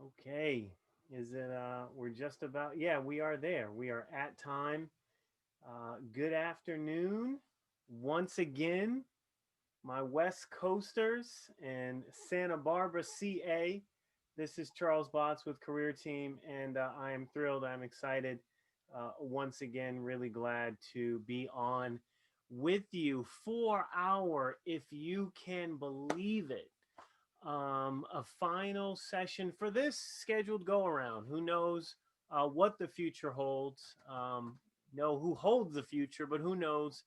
Okay. Is it we're just about yeah, we are there. We are at time. Good afternoon. Once again, my West Coasters in Santa Barbara, CA. This is Charles Botts with Career Team, and I am thrilled. I'm excited. Once again, really glad to be on with you for our, if you can believe it, a final session for this scheduled go around. Who knows what the future holds? Know who holds the future, but who knows?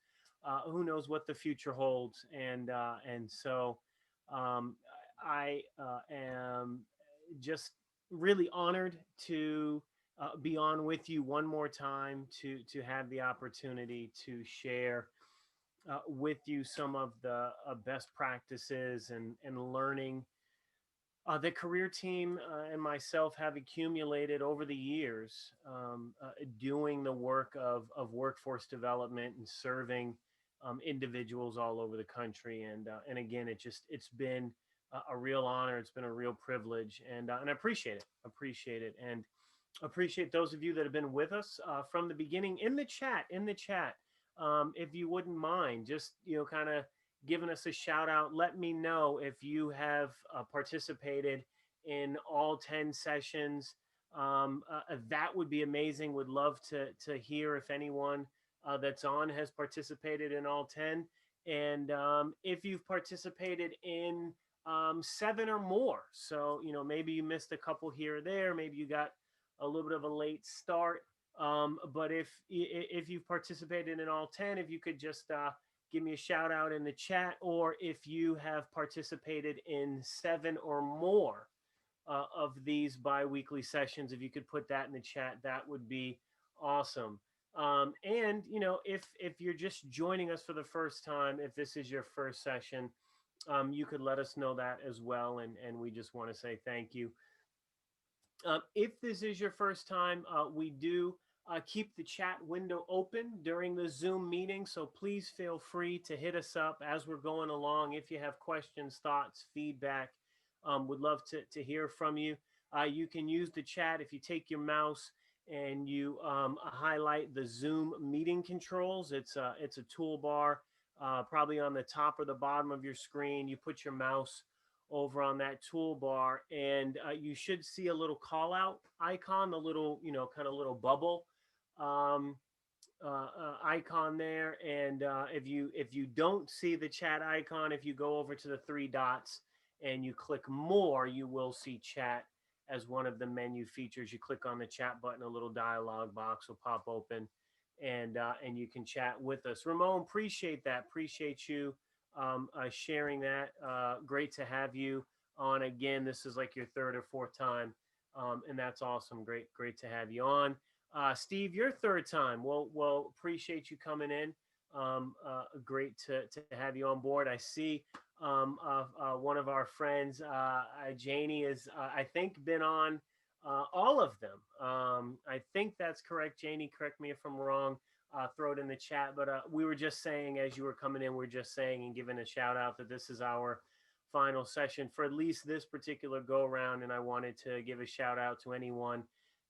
Who knows what the future holds? And so um, I am just really honored to be on with you one more time to have the opportunity to share with you some of the best practices and learning the career team and myself have accumulated over the years doing the work of workforce development and serving individuals all over the country. And again, it's been a real honor. It's been a real privilege, and I appreciate it. Appreciate it, and appreciate those of you that have been with us from the beginning in the chat. If you wouldn't mind, just kind of giving us a shout out. Let me know if you have participated in all 10 sessions. That would be amazing. Would love to hear if anyone that's on has participated in all 10, and if you've participated in 7 or more. So maybe you missed a couple here or there. Maybe you got a little bit of a late start. But if you've participated in all 10, if you could just give me a shout out in the chat, or if you have participated in 7 or more of these bi-weekly sessions, if you could put that in the chat, that would be awesome. And if you're just joining us for the first time, if this is your first session, you could let us know that as well, and we just want to say thank you. If this is your first time, we do keep the chat window open during the Zoom meeting. So please feel free to hit us up as we're going along. If you have questions, thoughts, feedback, would love to hear from you. You can use the chat if you take your mouse and you highlight the Zoom meeting controls. It's a toolbar probably on the top or the bottom of your screen. You put your mouse over on that toolbar, and you should see a little call out icon, the little kind of little bubble um, icon there. And if you don't see the chat icon, if you go over to the 3 dots and you click more, you will see chat as one of the menu features. You click on the chat button, a little dialog box will pop open, and you can chat with us. Ramon, appreciate that. Appreciate you sharing that. Great to have you on again. This is like your third or fourth time, and that's awesome. Great to have you on. Steve, your third time. Well, appreciate you coming in. Great to have you on board. I see one of our friends, Janie, is I think been on all of them. I think that's correct. Janie, correct me if I'm wrong. Throw it in the chat. But we were just saying, as you were coming in, we're just saying and giving a shout out that this is our final session for at least this particular go around. And I wanted to give a shout out to anyone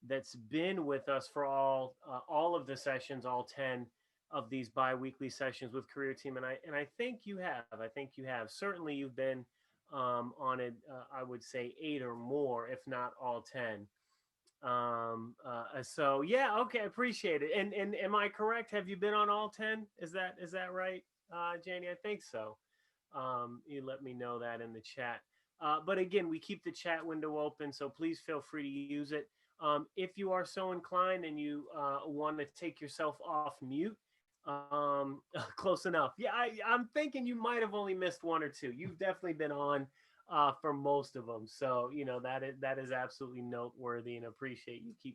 that's been with us for all of the sessions, all 10 of these bi-weekly sessions with Career Team. And I think you have. I think you have. Certainly you've been on it, I would say 8 or more, if not all 10. So yeah, okay, appreciate it. And am I correct? Have you been on all 10? Is that right, Janie? I think so. You let me know that in the chat. But again, we keep the chat window open, so please feel free to use it. If you are so inclined and you want to take yourself off mute, close enough. Yeah, I'm thinking you might have only missed 1 or 2. You've definitely been on for most of them. So, that is absolutely noteworthy, and appreciate you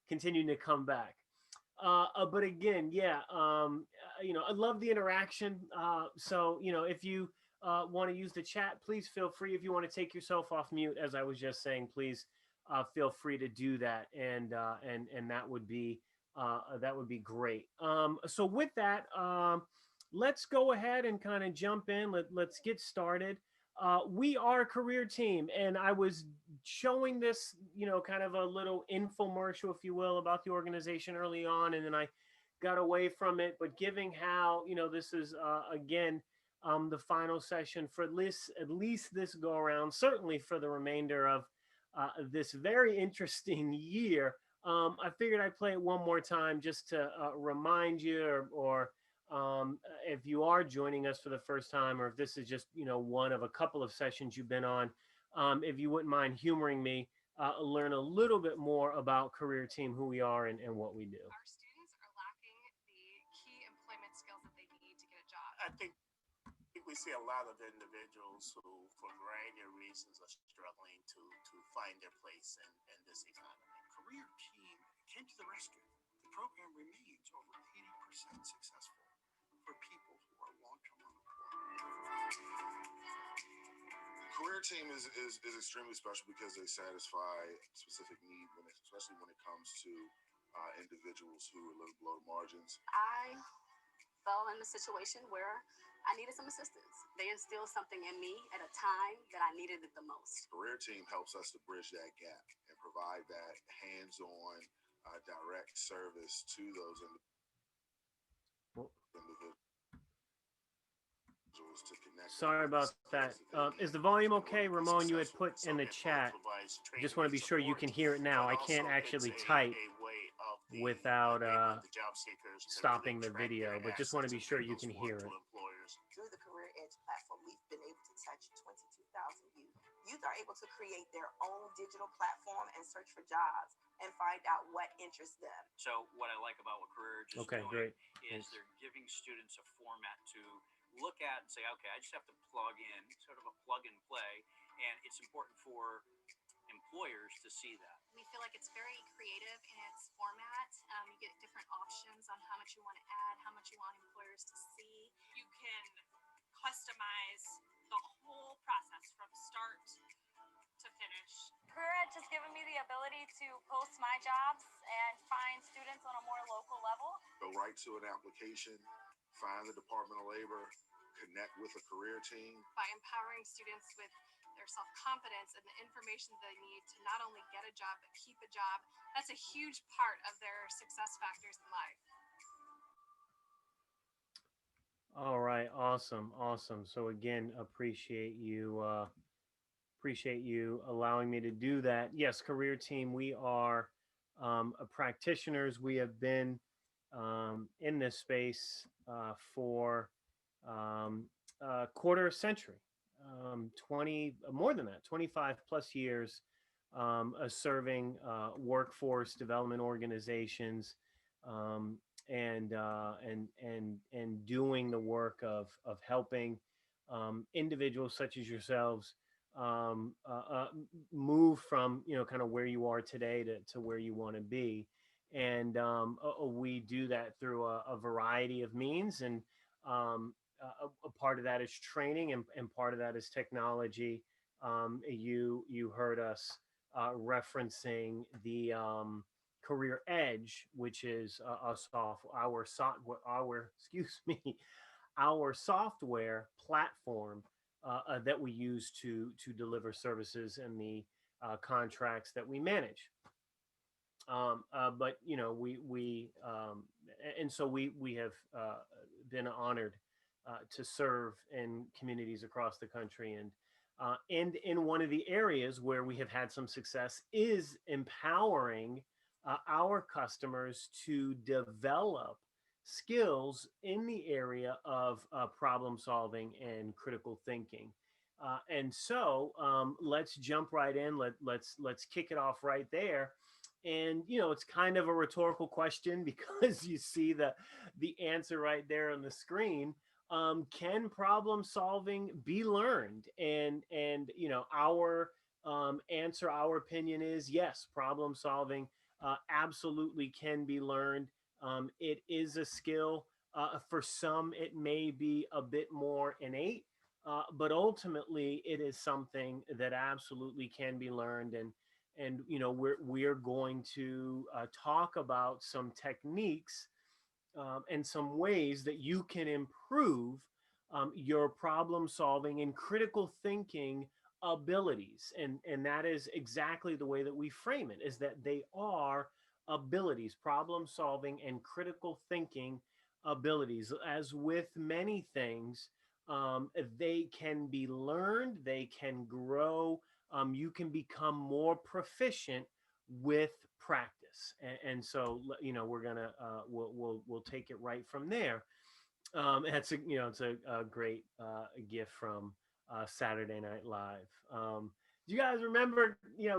continuing to come back. But again, yeah, I love the interaction. So, if you want to use the chat, please feel free. If you want to take yourself off mute, as I was just saying, please feel free to do that. And that would be great. So with that, let's go ahead and kind of jump in. Let's get started. We are Career Team, and I was showing this, kind of a little infomercial, if you will, about the organization early on, and then I got away from it. But giving how, this is again the final session for at least this go around, certainly for the remainder of this very interesting year. I figured I'd play it one more time just to remind you, or if you are joining us for the first time, or if this is just one of a couple of sessions you've been on, if you wouldn't mind humoring me, learn a little bit more about Career Team, who we are, and what we do. Our students are lacking the key employment skills that they need to get a job. I think we see a lot of individuals who, for a variety of reasons, are struggling to find their place in this economy. Career Team came to the rescue. The program remains over 80% successful for people who are long-term unemployed. Career Team is extremely special because they satisfy specific need, especially when it comes to individuals who are living below the margins. I fell in a situation where I needed some assistance. They instilled something in me at a time that I needed it the most. Career Team helps us to bridge that gap and provide that hands-on, direct service to those individuals to connect. Sorry about that. Is the volume okay, Ramon? You had put in the chat. Just want to be sure you can hear it now. I can't actually type without stopping the video, but just want to be sure you can hear it. Through the Career Edge platform, we've been able to touch 22,000 youth. Youth are able to create their own digital platform and search for jobs and find out what interests them. So what I like about what Career Edge is doing is they're giving students a format to look at and say, okay, I just have to plug in, sort of a plug and play, and it's important for employers to see that. We feel like it's very creative in its format. You get different options on how much you want to add, how much you want employers to see. You can customize the whole process from start to finish. Career Edge has given me the ability to post my jobs and find students on a more local level. Go right to an application, find the Department of Labor, connect with a career team. By empowering students with their self-confidence and the information they need to not only get a job, but keep a job, that's a huge part of their success factors in life. All right, awesome. So again, appreciate you allowing me to do that. Yes, Career Team, we are practitioners. We have been in this space for a quarter century, 20, more than that, 25 plus years, serving workforce development organizations, and doing the work of helping individuals such as yourselves move from kind of where you are today to where you want to be. And we do that through a variety of means, and a part of that is training, and part of that is technology. You heard us referencing the Career Edge, which is our software platform that we use to deliver services and the contracts that we manage. But we have been honored to serve in communities across the country, and in one of the areas where we have had some success is empowering our customers to develop skills in the area of problem solving and critical thinking. And so let's jump right in. Let's kick it off right there. And it's kind of a rhetorical question because you see the answer right there on the screen. Can problem solving be learned? And our answer, our opinion is yes. Problem solving absolutely can be learned. It is a skill. For some, it may be a bit more innate, but ultimately, it is something that absolutely can be learned. And we're going to talk about some techniques and some ways that you can improve your problem solving and critical thinking abilities, and that is exactly the way that we frame it, is that they are abilities, problem solving and critical thinking abilities. As with many things, they can be learned, they can grow, you can become more proficient with practice. And so, we're gonna we'll take it right from there. It's a it's a great gift from Saturday Night Live. Do you guys remember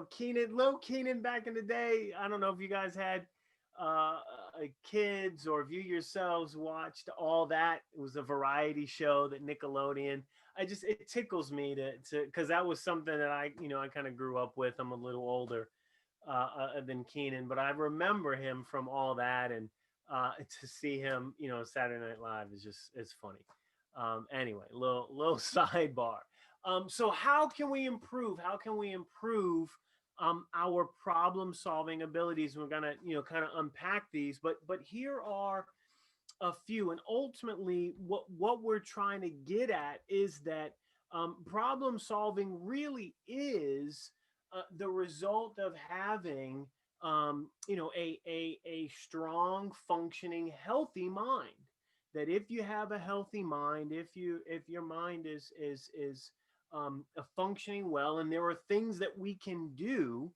Keenan, little Keenan back in the day? I don't know if you guys had kids or if you yourselves watched all that. It was a variety show that Nickelodeon. It tickles me to because that was something that I kind of grew up with. I'm a little older than Keenan, but I remember him from all that, and to see him, Saturday Night Live is just it's funny. Anyway, little sidebar. So how can we improve? How can we improve our problem solving abilities? We're gonna kind of unpack these, but here are a few, and ultimately what we're trying to get at is that problem solving really is the result of having a strong, functioning, healthy mind. That if you have a healthy mind, if your mind is functioning well, and there are things that we can do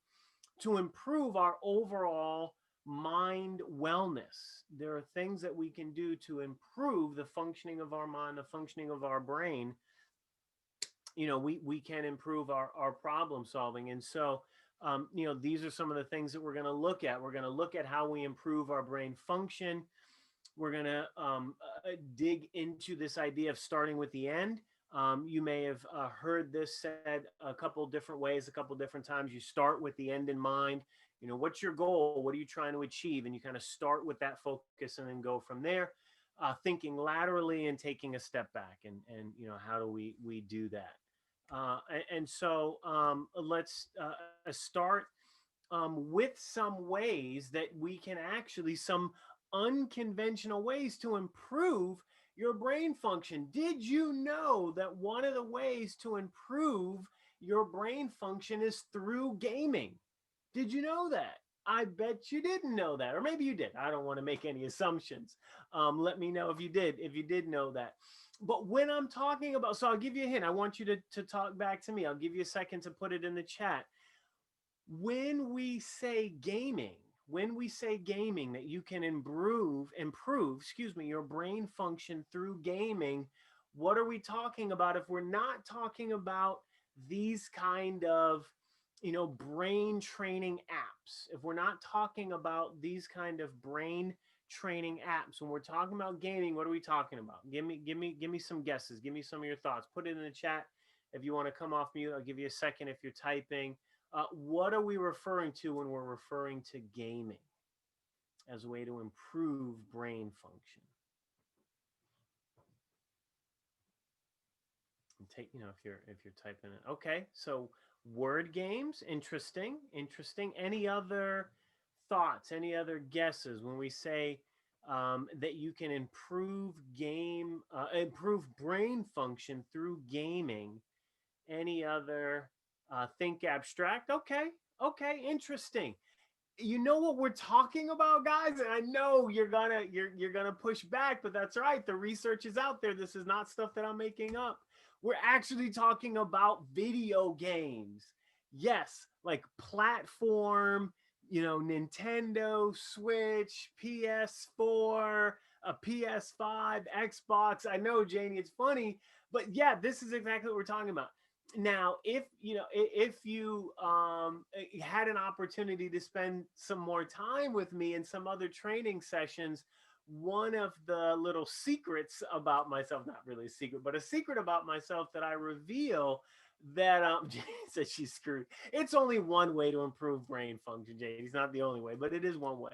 to improve our overall mind wellness. There are things that we can do to improve the functioning of our mind, the functioning of our brain. We can improve our problem solving. And so, these are some of the things that we're going to look at. We're going to look at how we improve our brain function. We're going to dig into this idea of starting with the end. You may have heard this said a couple different ways, a couple different times. You start with the end in mind. What's your goal? What are you trying to achieve? And you kind of start with that focus and then go from there. Thinking laterally and taking a step back, and how do we do that? So let's start with some ways that we can actually, some unconventional ways to improve your brain function. Did you know that one of the ways to improve your brain function is through gaming? Did you know that? I bet you didn't know that, or maybe you did. I don't want to make any assumptions. Let me know if you did know that. But when I'm talking about, so I'll give you a hint. I want you to talk back to me. I'll give you a second to put it in the chat. When we say gaming, that you can improve, your brain function through gaming, what are we talking about if we're not talking about these kind of, brain training apps? If we're not talking about these kind of brain training apps, when we're talking about gaming, what are we talking about? Give me some guesses. Give me some of your thoughts. Put it in the chat. If you want to come off mute, I'll give you a second if you're typing. What are we referring to when we're referring to gaming as a way to improve brain function? And take, if you're typing it. Okay, so word games, interesting. Any other thoughts? Any other guesses when we say that you can improve brain function through gaming? Any other? Think abstract. Okay, interesting. You know what we're talking about, guys, and I know you're gonna push back, but that's right. The research is out there. This is not stuff that I'm making up. We're actually talking about video games. Yes, like platform, Nintendo, Switch, PS4, a PS5, Xbox. I know, Janie, it's funny, but yeah, this is exactly what we're talking about. Now, if you had an opportunity to spend some more time with me in some other training sessions, one of the little secrets about myself, not really a secret, but a secret about myself that I reveal, that Jane says she's screwed. It's only one way to improve brain function, Jane. It's not the only way, but it is one way.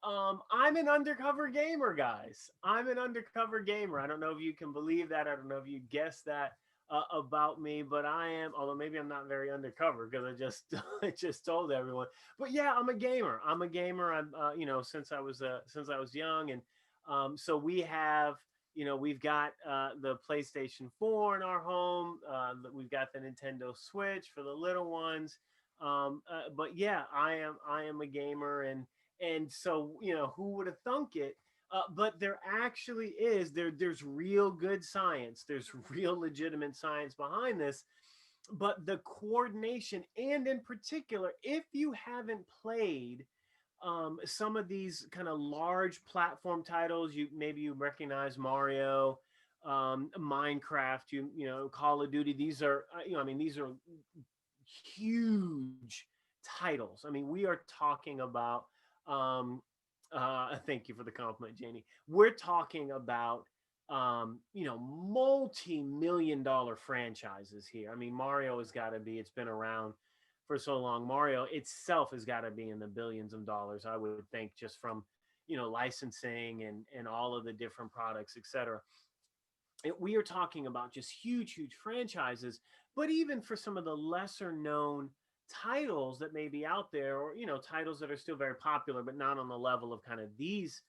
I'm an undercover gamer, guys. I'm an undercover gamer. I don't know if you can believe that. I don't know if you guessed that about me, but I am, although maybe I'm not very undercover because I just told everyone. But yeah, I'm a gamer. I'm since I was young, and so we have we've got the PlayStation 4 in our home. We've got the Nintendo Switch for the little ones. But yeah, I am a gamer, and so who would have thunk it? But there actually is there's real good science. There's real legitimate science behind this. But the coordination, and in particular, if you haven't played some of these kind of large platform titles, you recognize Mario, Minecraft, Call of Duty. These are these are huge titles. I mean, we are talking about. Thank you for the compliment, Janie. We're talking about multi-million-dollar franchises here. I mean, Mario has got to be. It's been around for so long. Mario itself has got to be in the billions of dollars, I would think, just from licensing and all of the different products, etc. We are talking about just huge franchises. But even for some of the lesser known titles that may be out there, or titles that are still very popular but not on the level of kind of these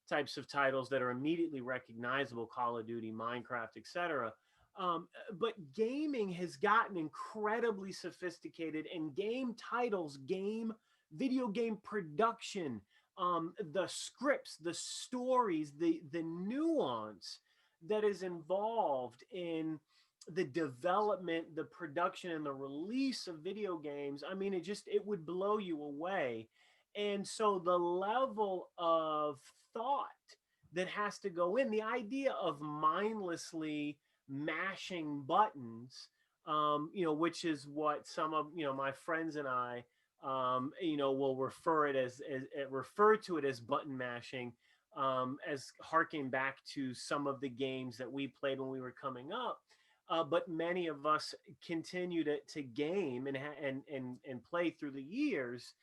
types of titles that are immediately recognizable, Call of Duty, Minecraft, etc. But gaming has gotten incredibly sophisticated, and game titles, video game production, the scripts, the stories, the nuance that is involved in the development, the production, and the release of video games. I mean, it would blow you away. And so the level of thought that has to go in, the idea of mindlessly mashing buttons, which is what some of my friends and I, will refer to it as button mashing, as harking back to some of the games that we played when we were coming up. But many of us continue to game and play through the years,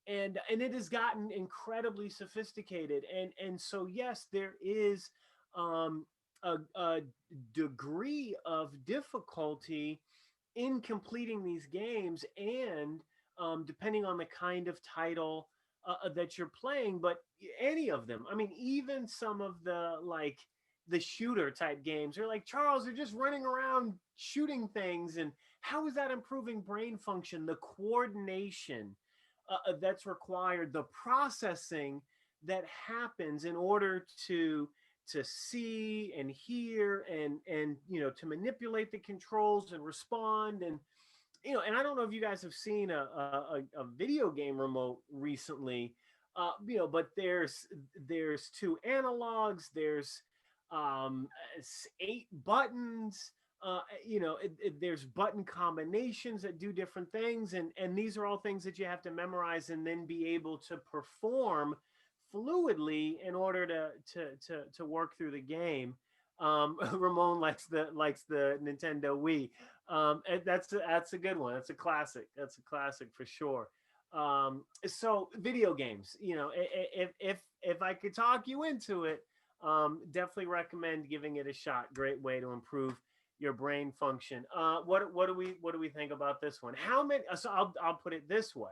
and it has gotten incredibly sophisticated. And so yes, there is a degree of difficulty in completing these games, and depending on the kind of title that you're playing. But any of them, I mean, even some of the shooter type games are like, Charles, they're just running around shooting things. And how is that improving brain function? The coordination that's required, the processing that happens in order to see and hear and to manipulate the controls and respond. And and I don't know if you guys have seen a video game remote recently, but there's two analogs, there's 8 buttons, there's button combinations that do different things, and these are all things that you have to memorize and then be able to perform fluidly in order to work through the game. Ramon likes the Nintendo Wii. And that's a good one. That's a classic. That's a classic for sure. So video games, if I could talk you into it, definitely recommend giving it a shot. Great way to improve your brain function. What do we think about this one? How many? So I'll put it this way: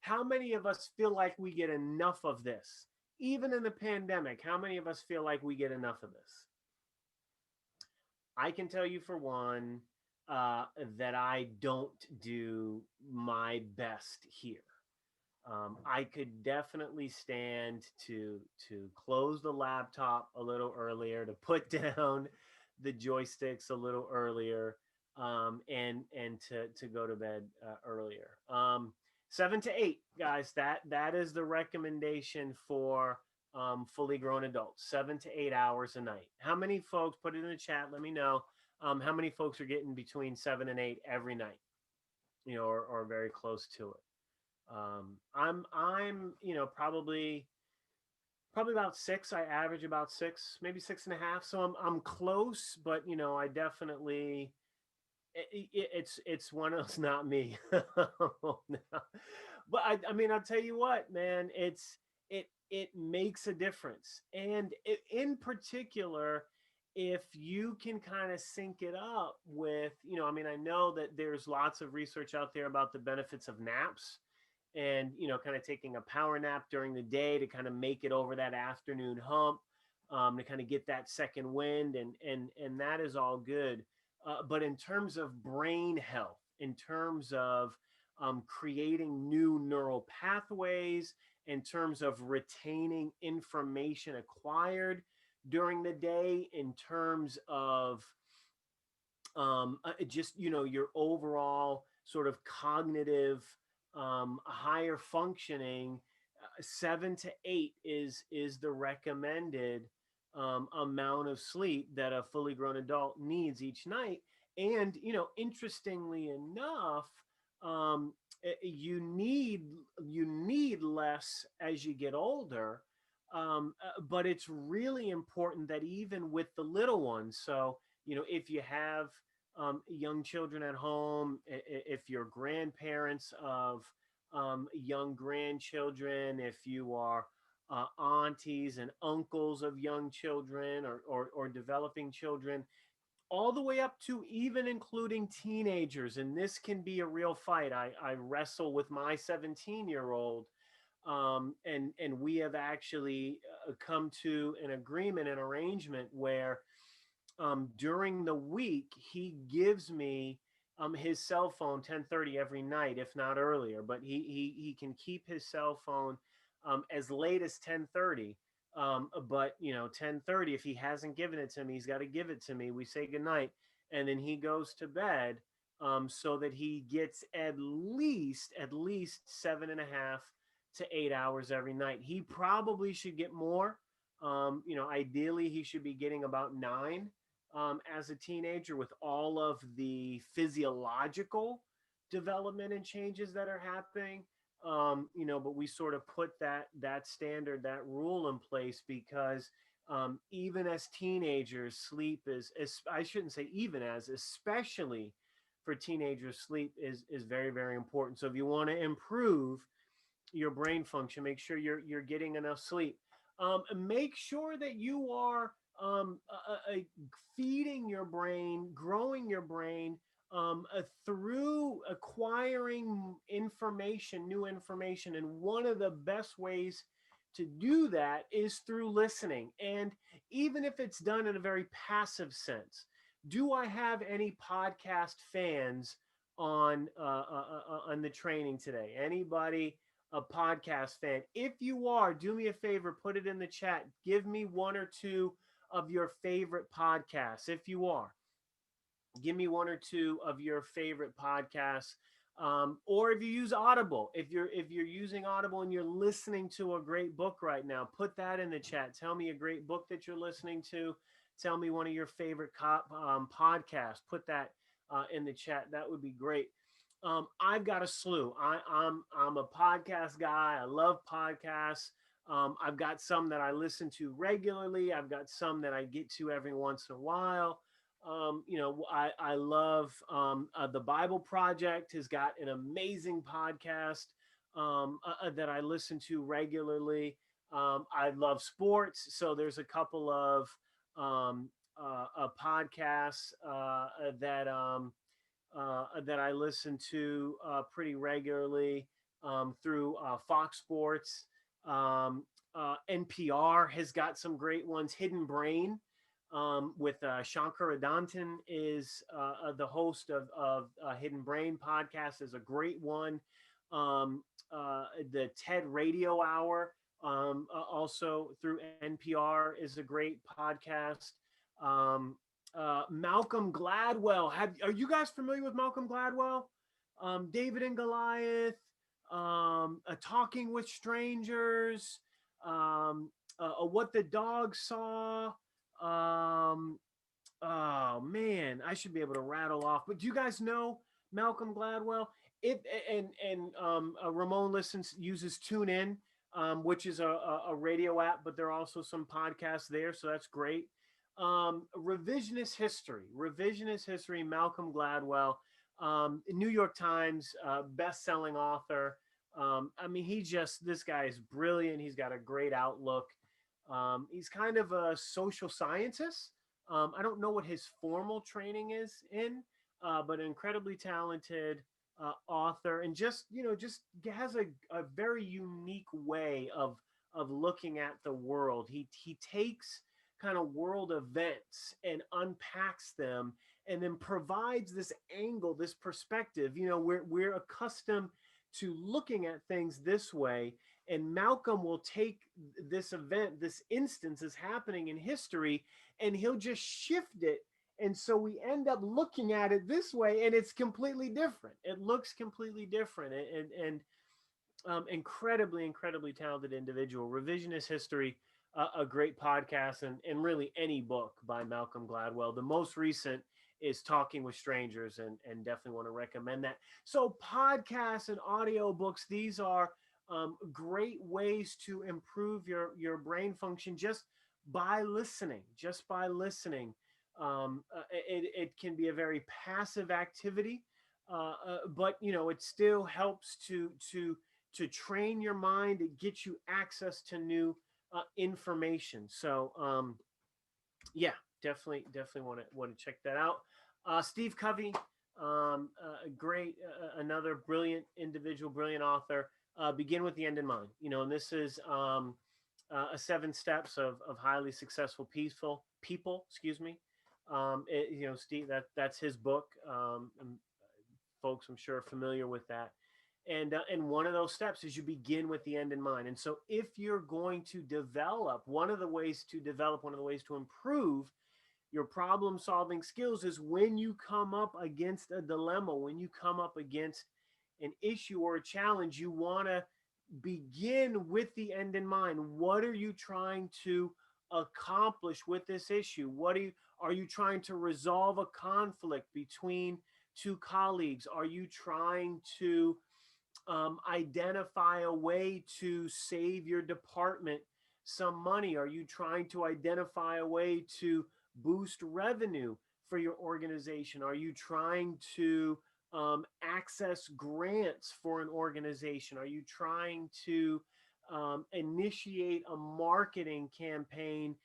how many of us feel like we get enough of this, even in the pandemic? How many of us feel like we get enough of this? I can tell you for one that I don't do my best here. I could definitely stand to close the laptop a little earlier, to put down the joysticks a little earlier, and to go to bed earlier. 7 to 8, guys. That is the recommendation for fully grown adults. 7 to 8 hours a night. How many folks, put it in the chat, let me know how many folks are getting between 7 and 8 every night, or very close to it. I'm probably about 6. I average about 6, maybe 6.5. So I'm close, but I definitely, it's one of those, not me. No. But I mean, I'll tell you what, man, it makes a difference. And in particular, if you can kind of sync it up with, I mean, I know that there's lots of research out there about the benefits of naps, and kind of taking a power nap during the day to kind of make it over that afternoon hump. to kind of get that second wind, and that is all good. But in terms of brain health, in terms of creating new neural pathways, in terms of retaining information acquired during the day, in terms of just your overall sort of cognitive higher functioning, 7 to 8 is the recommended amount of sleep that a fully grown adult needs each night. And interestingly enough, um, you need less as you get older. But it's really important that even with the little ones, so if you have young children at home, if you're grandparents of young grandchildren, if you are aunties and uncles of young children, or developing children, all the way up to even including teenagers. And this can be a real fight. I wrestle with my 17-year-old, and we have actually come to an agreement, an arrangement where during the week he gives me his cell phone 10:30 every night, if not earlier. But he can keep his cell phone as late as 10:30. But 10:30, if he hasn't given it to me, he's got to give it to me. We say goodnight, and then he goes to bed, so that he gets at least 7.5 to 8 hours every night. He probably should get more. Ideally, he should be getting about 9 as a teenager, with all of the physiological development and changes that are happening. But we sort of put that standard, that rule in place because even as teenagers, sleep is, I shouldn't say even as, especially for teenagers, sleep is very, very important. So if you want to improve your brain function, make sure you're getting enough sleep. Make sure that you are feeding your brain, growing your brain through acquiring information, new information. And one of the best ways to do that is through listening. And even if it's done in a very passive sense, do I have any podcast fans on the training today? Anybody a podcast fan? If you are, do me a favor, put it in the chat. Give me one or two of your favorite podcasts. If you are, give me one or two of your favorite podcasts. Or if you use Audible, if you're using Audible and you're listening to a great book right now, put that in the chat. Tell me a great book that you're listening to. Tell me one of your favorite podcasts. Put that in the chat. That would be great. I've got a slew. I'm a podcast guy. I love podcasts. I've got some that I listen to regularly. I've got some that I get to every once in a while. I love the Bible Project has got an amazing podcast that I listen to regularly. I love sports, so there's a couple of podcasts that I listen to pretty regularly through Fox Sports. NPR has got some great ones. Hidden Brain with Shankar Adantan is the host of Hidden Brain podcast, is a great one. The TED Radio Hour, also through NPR, is a great podcast. Malcolm Gladwell. Are you guys familiar with Malcolm Gladwell? David and Goliath, Talking with Strangers, What the Dog Saw. Oh man, I should be able to rattle off. But do you guys know Malcolm Gladwell? Ramon uses TuneIn, which is a radio app, but there are also some podcasts there, so that's great. Revisionist history, Malcolm Gladwell, New York Times best-selling author. This guy is brilliant. He's got a great outlook. He's kind of a social scientist. I don't know what his formal training is in, but an incredibly talented author, and just has a very unique way of looking at the world. He takes kind of world events and unpacks them, and then provides this angle, this perspective. We're accustomed to looking at things this way, and Malcolm will take this event, this instance is happening in history, and he'll just shift it. And so we end up looking at it this way, and it's completely different. It looks completely different. And incredibly, incredibly talented individual. Revisionist History, a great podcast, and really any book by Malcolm Gladwell. The most recent is Talking with Strangers, and definitely want to recommend that. So podcasts and audio books, these are great ways to improve your brain function just by listening. It can be a very passive activity, but it still helps to train your mind. It gets you access to new information. So yeah, definitely want to check that out. Steve Covey, great, another brilliant individual, brilliant author. Begin with the end in mind. And this is a 7 steps of highly successful people. Excuse me. Steve, that's his book. And folks, I'm sure, are familiar with that. And one of those steps is you begin with the end in mind. And so if you're going to develop, one of the ways to improve your problem solving skills is when you come up against a dilemma, when you come up against an issue or a challenge, you want to begin with the end in mind. What are you trying to accomplish with this issue? Are you trying to resolve a conflict between 2 colleagues? Are you trying to identify a way to save your department some money? Are you trying to identify a way to boost revenue for your organization? Are you trying to access grants for an organization? Are you trying to initiate a marketing campaign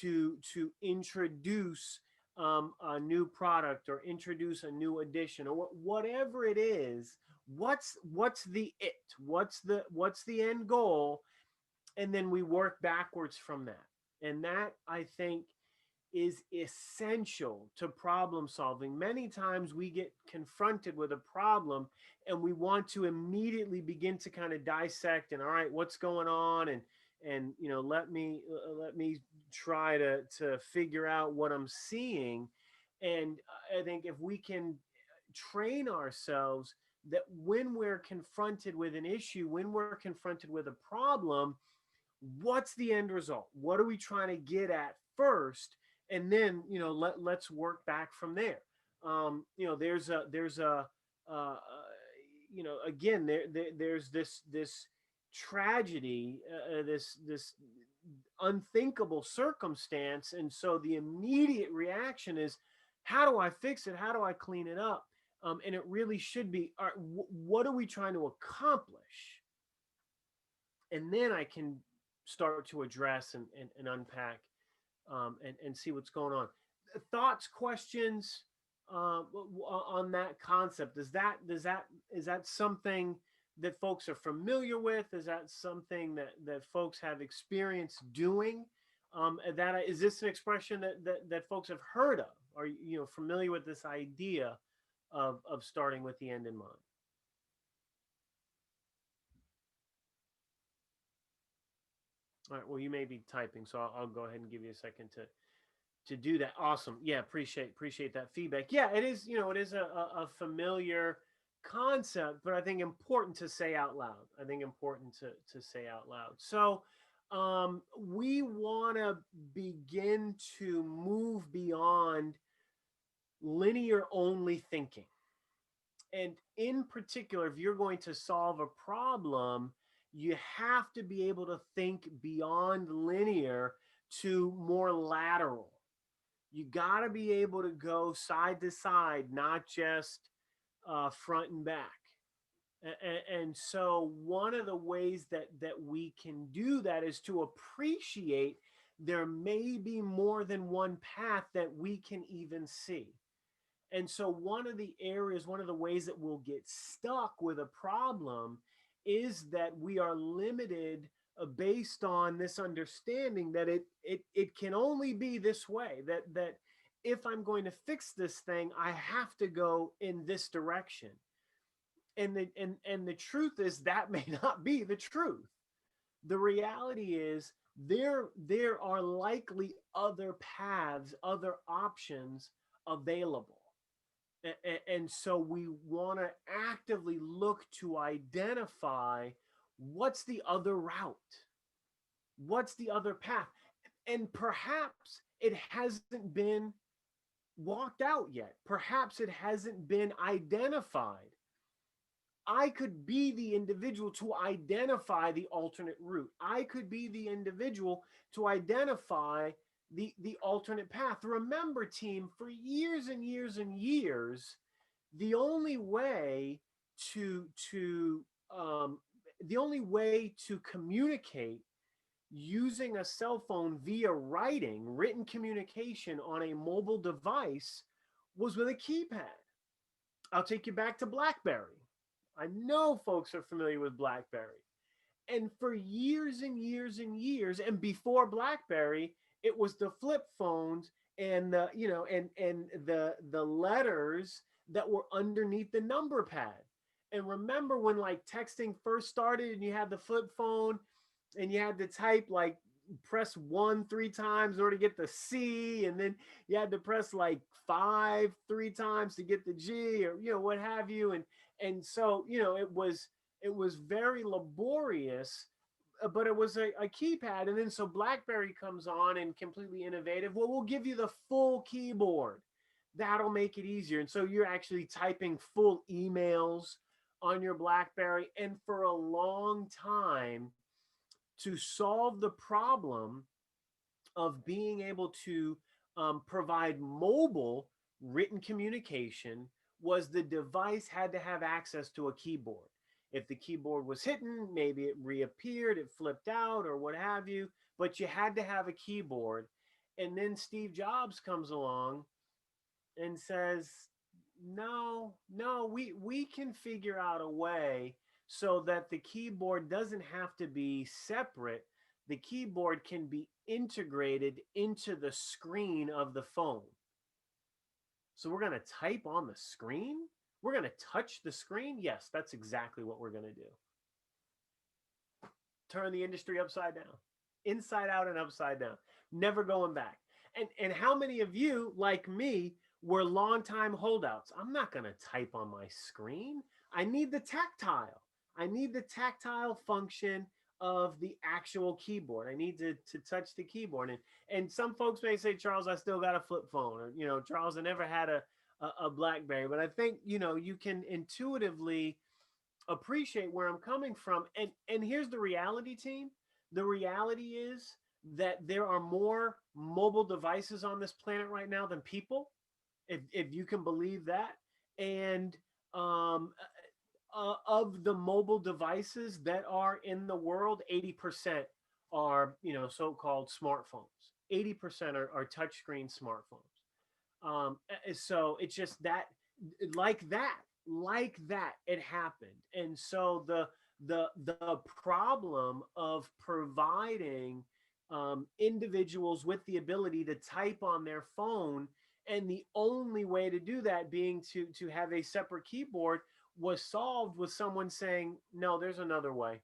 to introduce a new product or introduce a new addition, or whatever it is? What's the what's the end goal? And then we work backwards from that. And that, I think, is essential to problem solving. Many times we get confronted with a problem and we want to immediately begin to kind of dissect and, all right, what's going on? And let me try to figure out what I'm seeing. And I think if we can train ourselves that when we're confronted with an issue, when we're confronted with a problem, what's the end result? What are we trying to get at first? And then, let's work back from there. There's again, there's this tragedy, this unthinkable circumstance. And so the immediate reaction is, how do I fix it? How do I clean it up? And it really should be, all right, what are we trying to accomplish? And then I can start to address and unpack and see what's going on. Thoughts, questions on that concept? Is that something that folks are familiar with? Is that something that folks have experience doing? Is this an expression that folks have heard of? Are you familiar with this idea of starting with the end in mind? All right. Well, you may be typing, so I'll go ahead and give you a second to do that. Awesome. Yeah, appreciate that feedback. Yeah, it is. It is a familiar concept, but I think important to say out loud. To say out loud. So we want to begin to move beyond linear only thinking. And in particular, if you're going to solve a problem, you have to be able to think beyond linear to more lateral. You got to be able to go side to side, not just front and back. And so one of the ways that we can do that is to appreciate there may be more than one path that we can even see. And so one of the ways that we'll get stuck with a problem is that we are limited based on this understanding that it can only be this way, that if I'm going to fix this thing, I have to go in this direction. And the truth is that may not be the truth. The reality is there are likely other paths, other options available. And so we want to actively look to identify what's the other route, what's the other path. And perhaps it hasn't been walked out yet. Perhaps it hasn't been identified. I could be the individual to identify the alternate route. I could be the individual to identify the alternate path. Remember, team, for years and years and years, the only way to to um, the only way to communicate using a cell phone via written communication on a mobile device was with a keypad. I'll take you back to BlackBerry. I know folks are familiar with BlackBerry. And for years and years and years, and before BlackBerry, it was the flip phones and the, and the letters that were underneath the number pad. And remember when like texting first started and you had the flip phone and you had to type like press 1 3 times in order to get the C, and then you had to press like 5 3 times to get the G, or what have you. And so it was very laborious, but it was a keypad. And then so BlackBerry comes on and completely innovative. Well, we'll give you the full keyboard. That'll make it easier. And so you're actually typing full emails on your BlackBerry. And for a long time, to solve the problem of being able to provide mobile written communication, was the device had to have access to a keyboard. If the keyboard was hidden, maybe it reappeared, it flipped out, or what have you, but you had to have a keyboard. And then Steve Jobs comes along and says, no, we can figure out a way so that the keyboard doesn't have to be separate. The keyboard can be integrated into the screen of the phone. So we're going to type on the screen? We're going to touch the screen? Yes, that's exactly what we're going to do. Turn the industry upside down, inside out and upside down, never going back. And how many of you, like me, were longtime holdouts? I'm not going to type on my screen. I need the tactile. I need the tactile function of the actual keyboard. I need to touch the keyboard. And some folks may say, Charles, I still got a flip phone. Or, Charles, I never had a BlackBerry. But I think, you can intuitively appreciate where I'm coming from. And here's the reality, team. The reality is that there are more mobile devices on this planet right now than people, if you can believe that. And of the mobile devices that are in the world, 80% are, so-called smartphones. 80% are touchscreen smartphones. So it's just that, like that, it happened. And so the problem of providing individuals with the ability to type on their phone, and the only way to do that being to have a separate keyboard, was solved with someone saying, no, there's another way.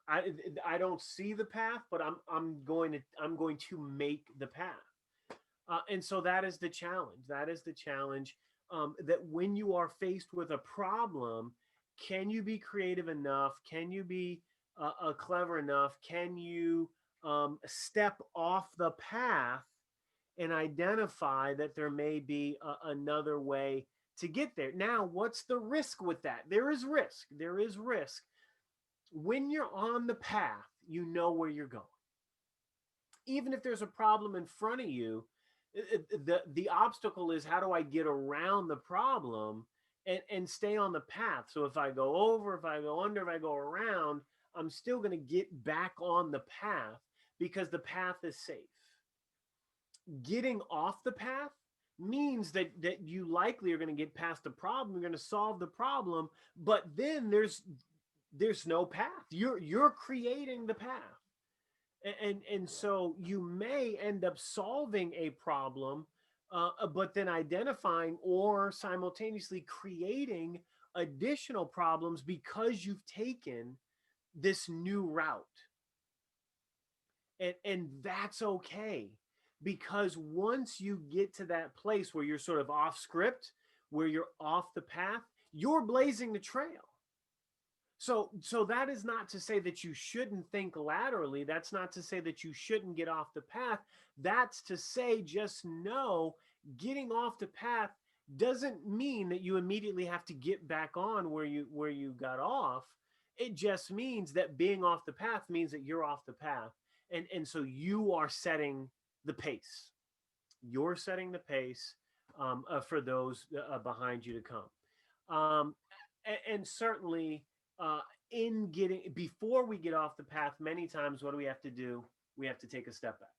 I don't see the path, but I'm going to make the path. And so that is the challenge. That is the challenge. That when you are faced with a problem, can you be creative enough? Can you be clever enough? Can you step off the path and identify that there may be another way to get there? Now, what's the risk with that? There is risk. There is risk. When you're on the path, you know where you're going. Even if there's a problem in front of you, the obstacle is, how do I get around the problem and stay on the path? So if I go over, if I go under, if I go around, I'm still going to get back on the path because the path is safe. Getting off the path means that you likely are going to get past the problem. You're going to solve the problem, but then there's there's no path. You're creating the path. And so you may end up solving a problem, but then identifying or simultaneously creating additional problems because you've taken this new route. And that's okay, because once you get to that place where you're sort of off script, where you're off the path, you're blazing the trail. So that is not to say that you shouldn't think laterally. That's not to say that you shouldn't get off the path. That's to say, just know, getting off the path doesn't mean that you immediately have to get back on where you got off. It just means that being off the path means that you're off the path. And so you are setting the pace. You're setting the pace, for those behind you to come. And certainly, uh, in getting, before we get off the path, many times what do we have to do? We have to take a step back.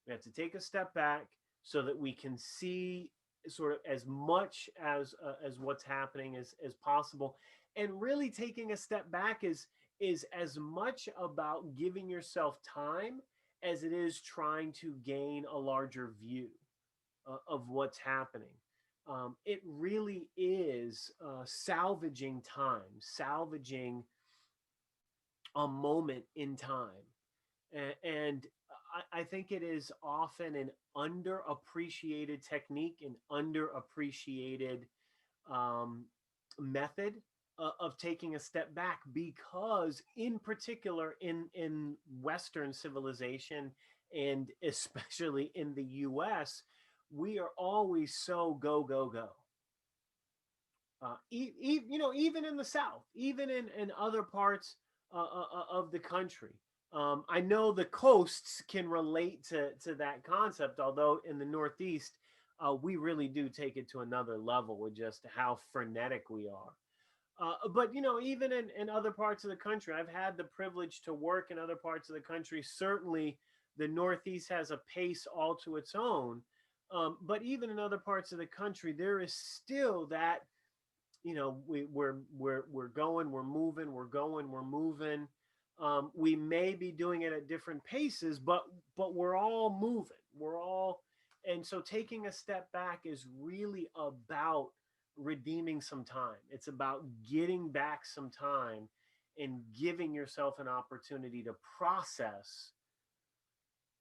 We have to take a step back so that we can see sort of as much as what's happening as possible. And really, taking a step back is as much about giving yourself time as it is trying to gain a larger view of what's happening. It really is salvaging time, salvaging a moment in time. And I think it is often an underappreciated technique, an underappreciated um, method of taking a step back, because in particular in Western civilization, and especially in the US, we are always so go go go. Even in the South, even in other parts of the country. I know the coasts can relate to that concept, although in the Northeast, we really do take it to another level with just how frenetic we are. But even in other parts of the country, I've had the privilege to work in other parts of the country. Certainly, the Northeast has a pace all to its own. But even in other parts of the country, there is still that, we're going, we're moving, we're going, we're moving. We may be doing it at different paces, but we're all moving. We're all, and so taking a step back is really about redeeming some time. It's about getting back some time and giving yourself an opportunity to process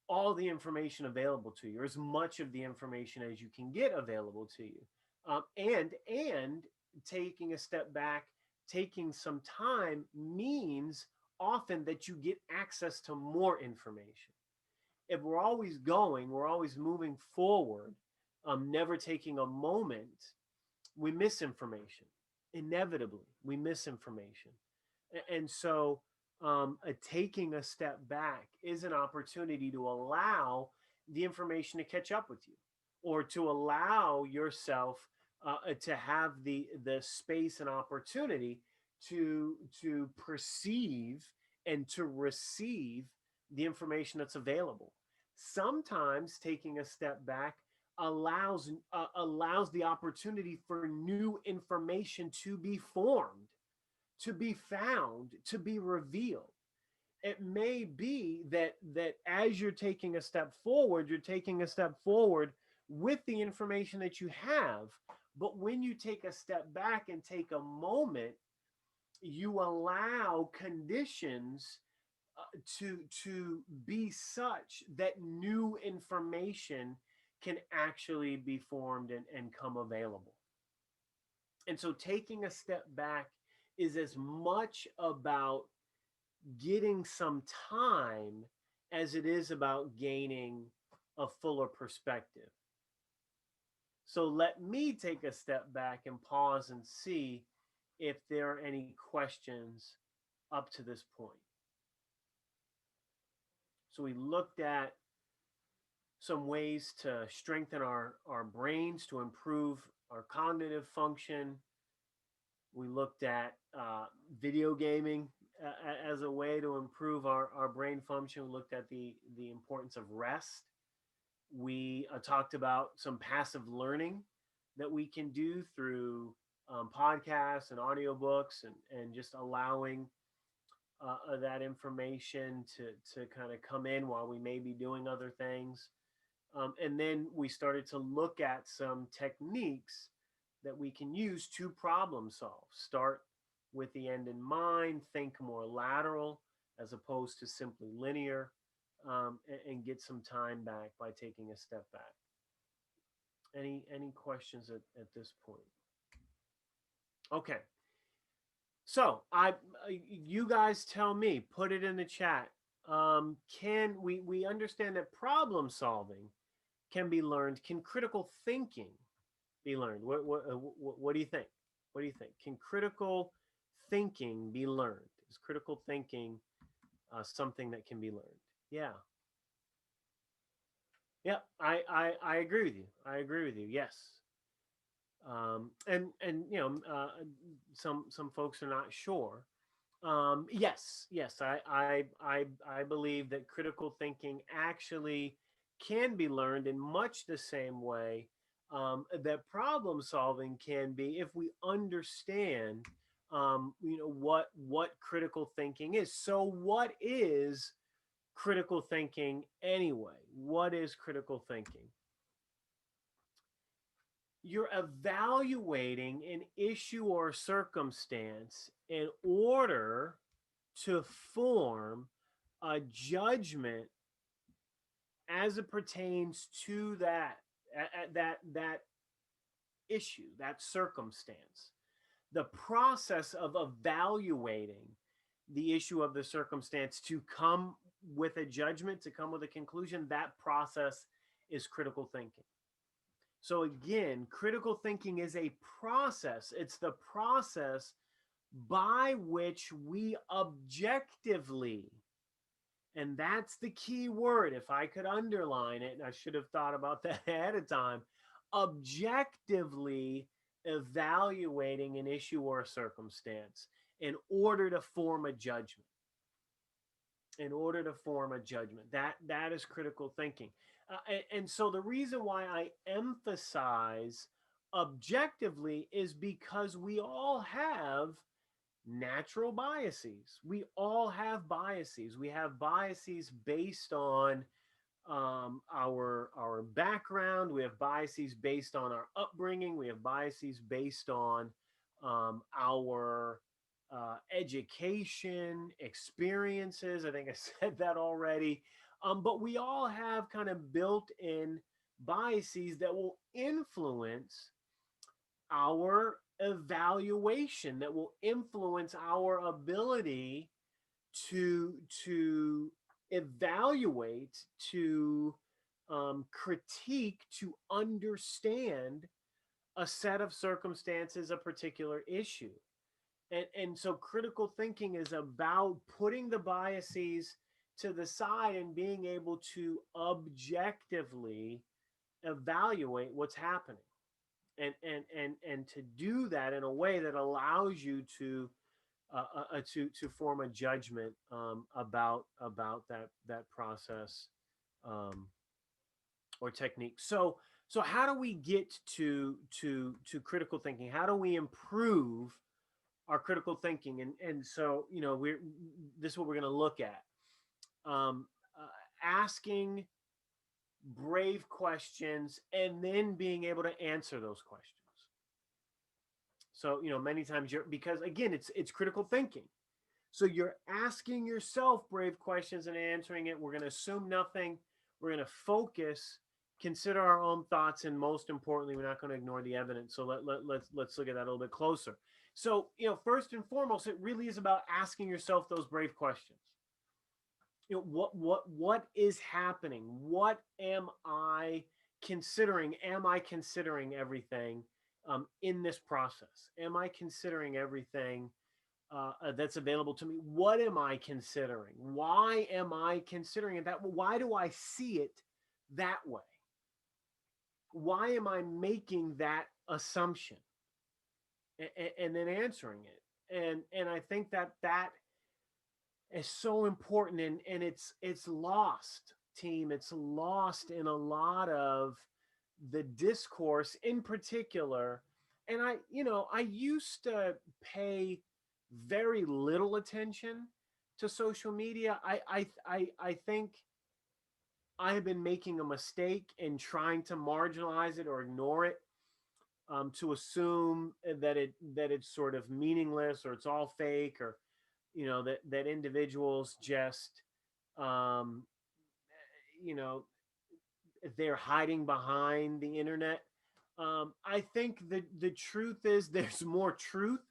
all the information available to you, or as much of the information as you can get available to you. And taking a step back, taking some time means often that you get access to more information. If we're always going, we're always moving forward, never taking a moment, we miss information. Inevitably, we miss information. And so, taking a step back is an opportunity to allow the information to catch up with you, or to allow yourself to have the space and opportunity to perceive and to receive the information that's available. Sometimes taking a step back allows the opportunity for new information to be formed, to be found, to be revealed. It may be that as you're taking a step forward, you're taking a step forward with the information that you have. But when you take a step back and take a moment, you allow conditions to be such that new information can actually be formed and come available. And so taking a step back is as much about getting some time as it is about gaining a fuller perspective. So let me take a step back and pause and see if there are any questions up to this point. So we looked at some ways to strengthen our brains, to improve our cognitive function. We looked at video gaming as a way to improve our brain function. We looked at the importance of rest. We talked about some passive learning that we can do through podcasts and audiobooks, and just allowing that information to kind of come in while we may be doing other things. And then we started to look at some techniques that we can use to problem solve. Start with the end in mind, think more lateral as opposed to simply linear, and get some time back by taking a step back. Any questions at this point? Okay. So you guys tell me, put it in the chat. Can we understand that problem solving can be learned? Can critical thinking be learned? What do you think? What do you think? Can critical thinking be learned? Is critical thinking something that can be learned? Yeah. Yeah, I agree with you. I agree with you. Yes. And some folks are not sure. Yes, I believe that critical thinking actually can be learned in much the same way that problem solving can be, if we understand what critical thinking is. So what is critical thinking anyway? What is critical thinking? You're evaluating an issue or circumstance in order to form a judgment as it pertains to that issue, that circumstance. The process of evaluating the issue of the circumstance to come with a judgment, to come with a conclusion, that process is critical thinking. So again, critical thinking is a process. It's the process by which we objectively, and that's the key word. If I could underline it, and I should have thought about that ahead of time, objectively evaluating an issue or a circumstance in order to form a judgment. In order to form a judgment. That is critical thinking. And so the reason why I emphasize objectively is because we all have natural biases. We all have biases. We have biases based on our background. We have biases based on our upbringing. We have biases based on our education, experiences. I think I said that already. But we all have kind of built-in biases that will influence our evaluation, that will influence our ability to evaluate, to critique, to understand a set of circumstances, a particular issue. And so critical thinking is about putting the biases to the side and being able to objectively evaluate what's happening. And to do that in a way that allows you to form a judgment about that process or technique. So how do we get to critical thinking? How do we improve our critical thinking? And so this is what we're going to look at. Asking brave questions and then being able to answer those questions. So many times because again it's critical thinking. So you're asking yourself brave questions and answering it. We're going to assume nothing. We're going to focus, consider our own thoughts, and most importantly, we're not going to ignore the evidence. So let's look at that a little bit closer. So first and foremost, it really is about asking yourself those brave questions. What is happening? What am I considering? Am I considering everything in this process? Am I considering everything that's available to me? What am I considering? Why am I considering it that way? Why do I see it that way? Why am I making that assumption? And then answering it. And I think that is so important, and it's lost, team. It's lost in a lot of the discourse, in particular And I used to pay very little attention to social media. I think I have been making a mistake in trying to marginalize it or ignore it, to assume that it's sort of meaningless, or it's all fake, or that individuals just um, you know they're hiding behind the internet. I think the truth is there's more truth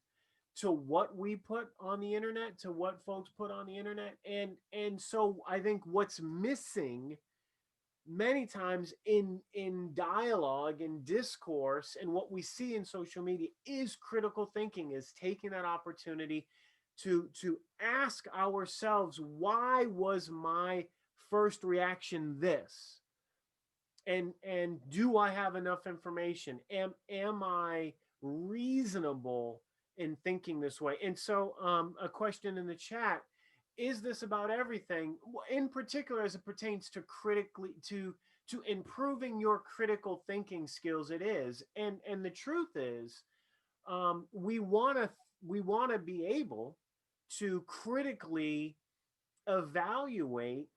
to what we put on the internet, to what folks put on the internet, and so I think what's missing many times in dialogue and discourse and what we see in social media is critical thinking, is taking that opportunity to ask ourselves, why was my first reaction this, and do I have enough information, am I reasonable in thinking this way. And so a question in the chat: is this about everything, in particular as it pertains to critically to improving your critical thinking skills? It is. And the truth is, we want to be able to critically evaluate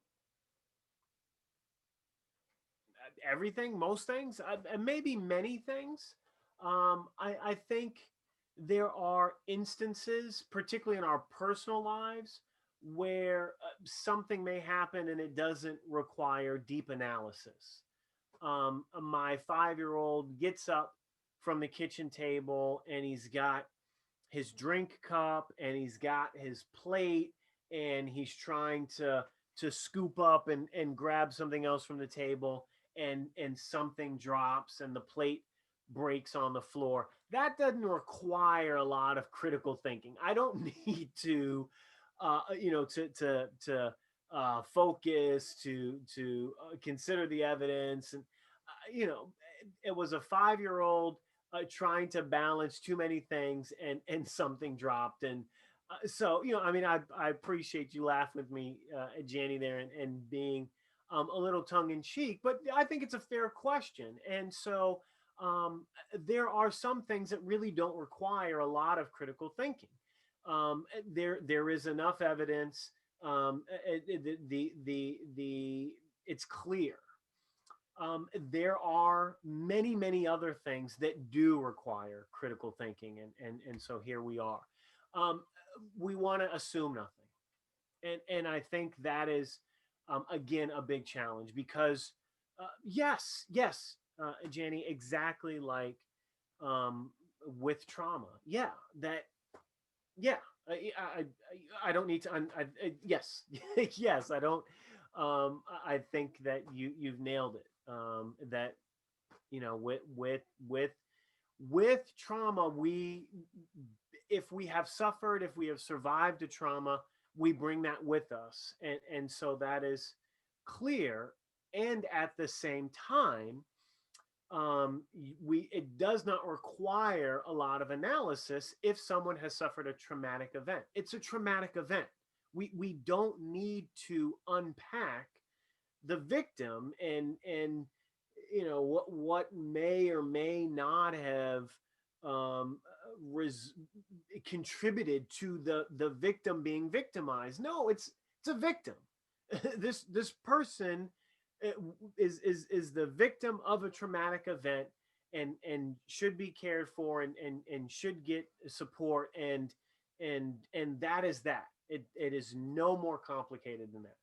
everything, most things, maybe many things. I think there are instances, particularly in our personal lives, where something may happen and it doesn't require deep analysis. My 5-year-old gets up from the kitchen table and he's got his drink cup and he's got his plate, and he's trying to scoop up and grab something else from the table, and something drops and the plate breaks on the floor. That doesn't require a lot of critical thinking. I don't need to focus, to consider the evidence. And it was a 5-year-old trying to balance too many things, and something dropped. And so I mean, I appreciate you laughing with me, Janny, there, and being a little tongue in cheek, but I think it's a fair question. And so there are some things that really don't require a lot of critical thinking. There is enough evidence. The it's clear. There are many other things that do require critical thinking, and so here we are. Um, we want to assume nothing, and I think that is, again, a big challenge, because yes, Jenny, exactly like with trauma. Yeah, that yeah. I don't need to. Yes, yes. I don't. I think that you've nailed it. That with trauma, if we have suffered, if we have survived a trauma, we bring that with us, and so that is clear. And at the same time, it does not require a lot of analysis if someone has suffered a traumatic event. It's a traumatic event. We don't need to unpack the victim, and what may or may not have um, contributed to the victim being victimized. No, it's a victim. This person is the victim of a traumatic event, and should be cared for, and should get support, and that is that. It is no more complicated than that.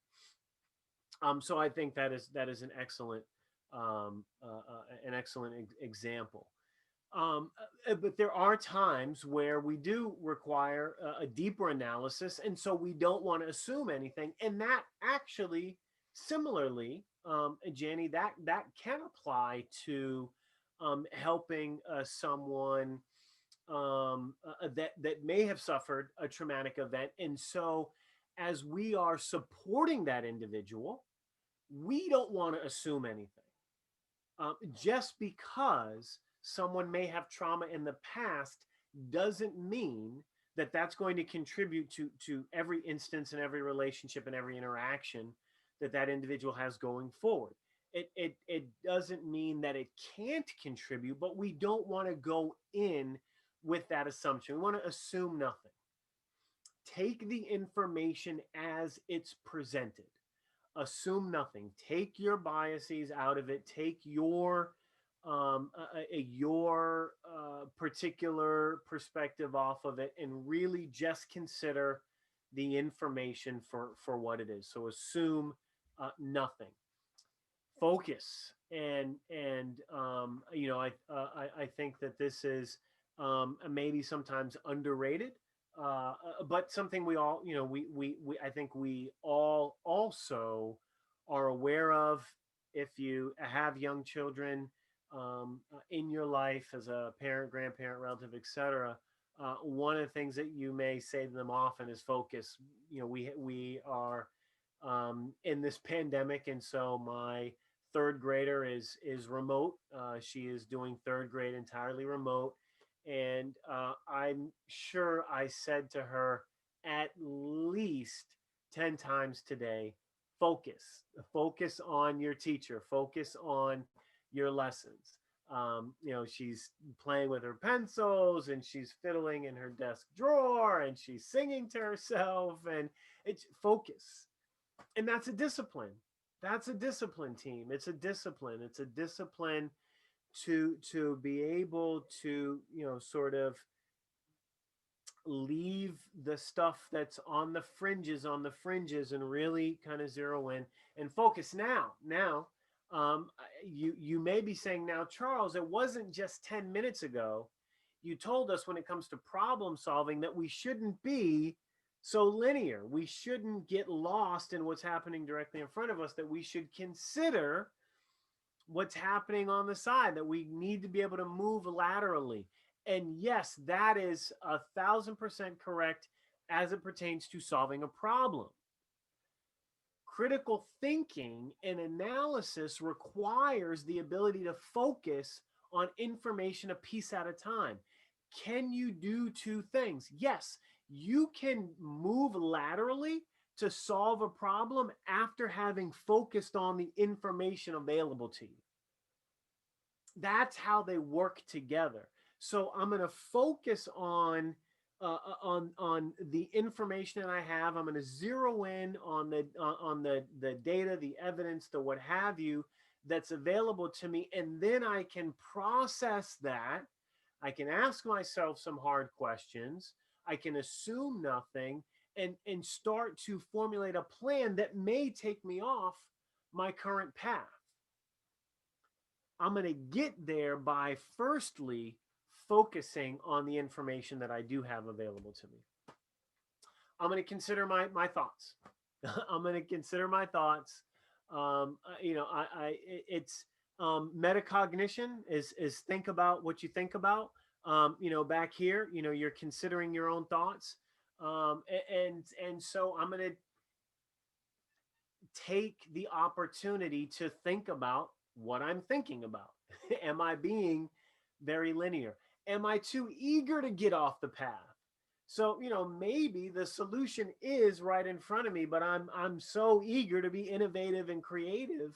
So I think that is an excellent example. But there are times where we do require a deeper analysis, and so we don't want to assume anything. And that actually, similarly, Jenny, that can apply to helping someone that may have suffered a traumatic event. And so, as we are supporting that individual, we don't want to assume anything. Just because someone may have trauma in the past doesn't mean that that's going to contribute to every instance and every relationship and every interaction that individual has going forward. it doesn't mean that it can't contribute, but we don't want to go in with that assumption. We want to assume nothing. Take the information as it's presented. Assume nothing. Take your biases out of it. Take your particular perspective off of it, and really just consider the information for what it is. So assume nothing. Focus, and I think that this is maybe sometimes underrated, but something we all, we I think we all also are aware of. If you have young children in your life as a parent, grandparent, relative, etc., one of the things that you may say to them often is focus. We are in this pandemic, and so my third grader is remote. She is doing third grade entirely remote, and I'm sure I said to her at least 10 times today, focus on your teacher, focus on your lessons. She's playing with her pencils, and she's fiddling in her desk drawer, and she's singing to herself, and it's focus. And that's a discipline. That's a discipline, team. It's a discipline. It's a discipline to be able to, sort of leave the stuff that's on the fringes, and really kind of zero in and focus. Now, you may be saying, now, Charles, it wasn't just 10 minutes ago you told us, when it comes to problem solving, that we shouldn't be so linear. We shouldn't get lost in what's happening directly in front of us, that we should consider what's happening on the side, that we need to be able to move laterally. And yes, that is 1,000% correct as it pertains to solving a problem. Critical thinking and analysis requires the ability to focus on information a piece at a time. Can you do two things? Yes, you can move laterally to solve a problem after having focused on the information available to you. That's how they work together. So I'm going to focus on the information that I have. I'm going to zero in on the data, the evidence, the what have you that's available to me, and then I can process that. I can ask myself some hard questions. I can assume nothing, and start to formulate a plan that may take me off my current path. I'm going to get there by firstly focusing on the information that I do have available to me. I'm going to consider my thoughts. I'm going to consider my thoughts. It's metacognition is think about what you think about. Back here, you're considering your own thoughts. And so I'm going to take the opportunity to think about what I'm thinking about. Am I being very linear? Am I too eager to get off the path? So, maybe the solution is right in front of me, but I'm so eager to be innovative and creative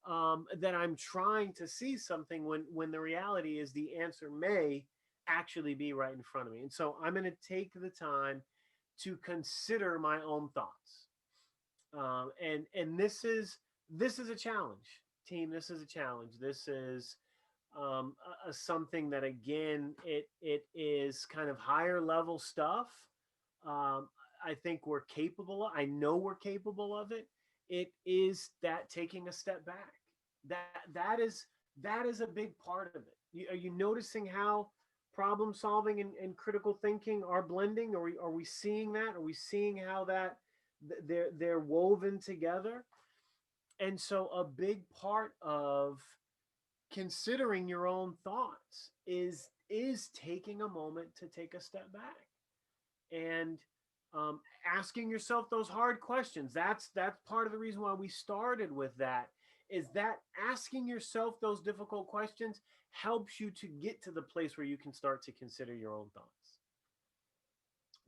that I'm trying to see something when the reality is the answer may actually be right in front of me. And so I'm going to take the time to consider my own thoughts. And this is a challenge, team. This is a challenge. This is something that, again, it is kind of higher level stuff. I think we're capable of, I know we're capable of it. It is that taking a step back. That is a big part of it. Are you noticing how problem solving and critical thinking are blending? Are we seeing that? Are we seeing how that they're woven together? And so a big part of considering your own thoughts is taking a moment to take a step back and asking yourself those hard questions. That's part of the reason why we started with that, is that asking yourself those difficult questions helps you to get to the place where you can start to consider your own thoughts.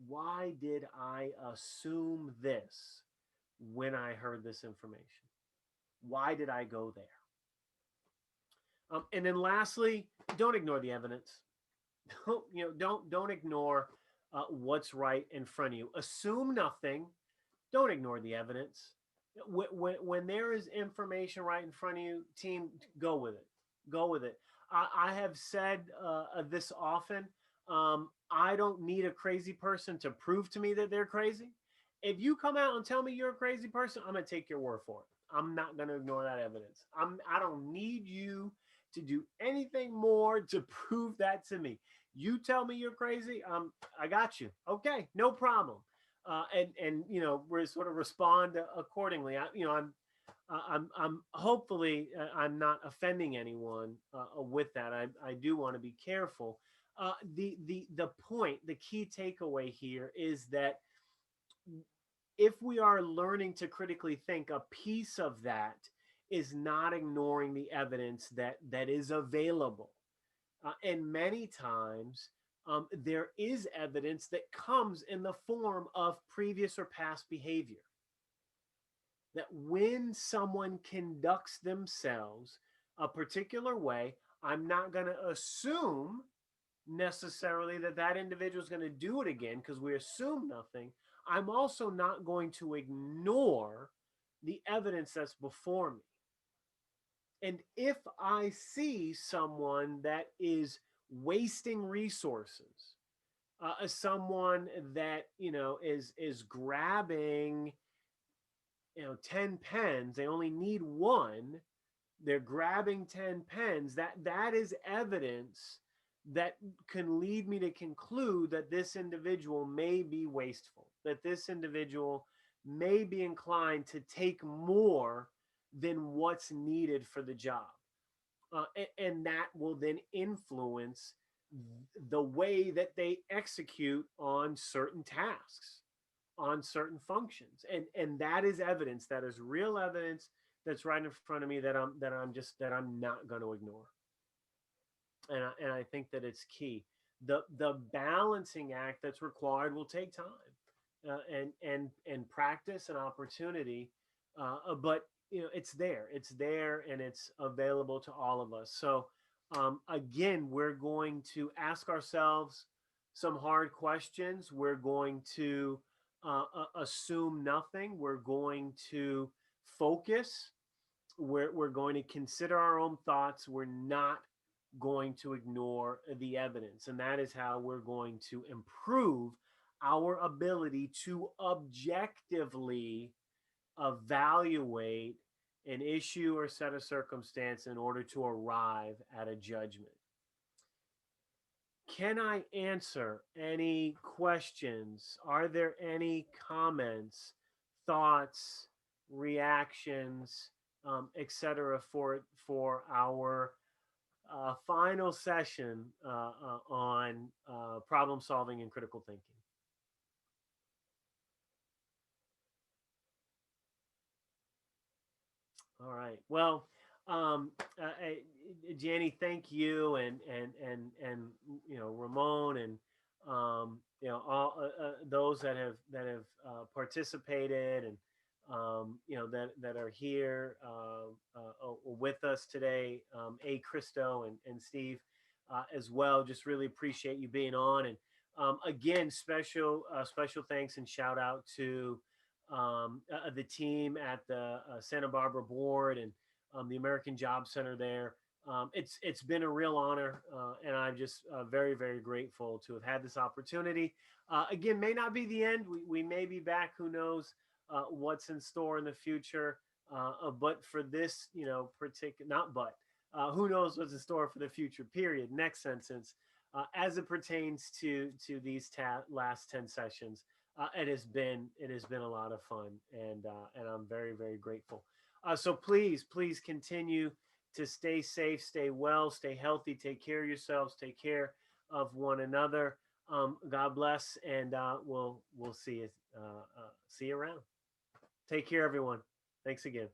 Why did I assume this when I heard this information? Why did I go there? And then lastly, don't ignore the evidence. Don't ignore what's right in front of you. Assume nothing. Don't ignore the evidence. When there is information right in front of you, team, go with it. Go with it. I have said this often. I don't need a crazy person to prove to me that they're crazy. If you come out and tell me you're a crazy person, I'm gonna take your word for it. I'm not gonna ignore that evidence. I don't need you to do anything more to prove that to me. You tell me you're crazy, I got you. Okay, no problem. And we sort of respond accordingly. I'm hopefully I'm not offending anyone with that. I do want to be careful. The point, the key takeaway here is that if we are learning to critically think, a piece of that is not ignoring the evidence that is available. And many times, there is evidence that comes in the form of previous or past behavior. That when someone conducts themselves a particular way, I'm not going to assume necessarily that individual is going to do it again because we assume nothing. I'm also not going to ignore the evidence that's before me. And if I see someone that is wasting resources, someone that is grabbing 10 pens, they only need one, they're grabbing 10 pens, that is evidence that can lead me to conclude that this individual may be wasteful, that this individual may be inclined to take more than what's needed for the job. And that will then influence the way that they execute on certain tasks, on certain functions. And that is evidence, that is real evidence that's right in front of me that I'm not going to ignore. And I think that it's key. The balancing act that's required will take time, and practice and opportunity, but it's there and it's available to all of us. So again, we're going to ask ourselves some hard questions. We're going to assume nothing. We're going to focus. We're going to consider our own thoughts. We're not going to ignore the evidence. And that is how we're going to improve our ability to objectively evaluate an issue or set of circumstance in order to arrive at a judgment. Can I answer any questions? Are there any comments, thoughts, reactions, etc. for our final session on problem solving and critical thinking? All right. Well, Jenny, thank you, and Ramon, and all those that have participated, and that are here with us today. A Christo and Steve as well. Just really appreciate you being on, and again, special thanks and shout out to the team at the Santa Barbara board and the American Job Center there. It's been a real honor, and I'm just very, very grateful to have had this opportunity. Again, may not be the end. We may be back. Who knows what's in store in the future? But for this, particular, not but, who knows what's in store for the future? Period. Next sentence. As it pertains to these last 10 sessions, it has been a lot of fun, and I'm very, very grateful. So please continue to stay safe, stay well, stay healthy, take care of yourselves, take care of one another. God bless, and we'll see you around. Take care, everyone. Thanks again.